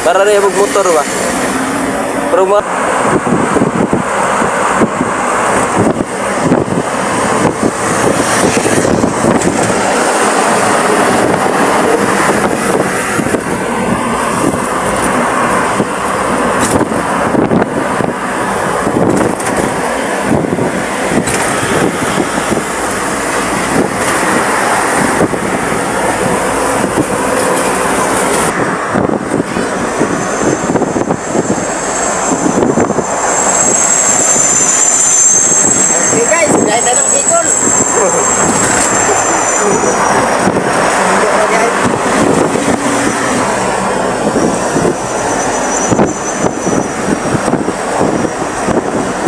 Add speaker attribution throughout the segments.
Speaker 1: Para rin mag-motor ba? Pero mga...
Speaker 2: Okay guys, dahil tayo ng Bicol.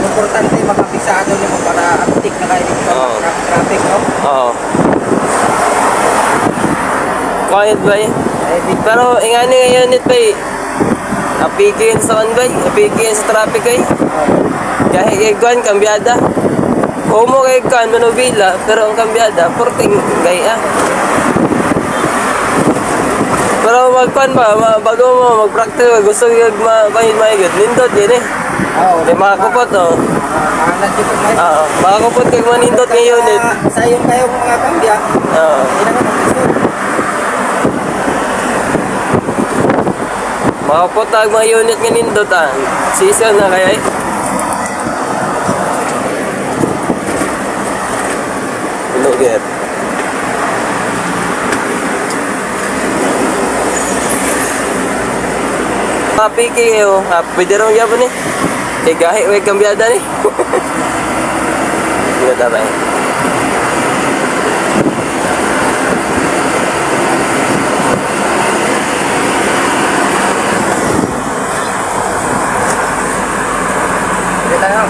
Speaker 2: Importante makabisado niyo mo para uptick na kayo dito
Speaker 1: Oo.
Speaker 2: traffic, no?
Speaker 1: Oo. Quiet ba eh? Pero ingani ngayon nito ba eh? Apigin sa kanbay, apigin sa traffic ay. Kahit iguan, kambyada. Humo kay iguan, manubila, pero ang kambyada, porting gaya. Pero magkuan ba, bago mo mag-practice, gusto yung mahigit, nindot yun eh.
Speaker 2: Oo.
Speaker 1: Di makakupot oh.
Speaker 2: Mahanap dito ngayon.
Speaker 1: Oo, makakupot kay manindot ng unit.
Speaker 2: Sayong kayong mga kambya,
Speaker 1: Oo.
Speaker 2: hindi naman ang gusto.
Speaker 1: Makakupot ang mga unit ng nindot ah. Season na kaya eh. Lugar. Papiki kayo, pwede rin yapon eh. Kaya gahi, huwag kambyada ni. Hindi na tayo.
Speaker 2: Hindi tayo.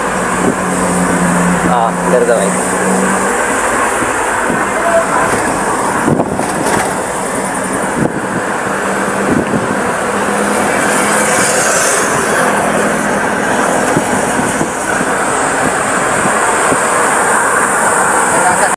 Speaker 1: Ah, dari tayo.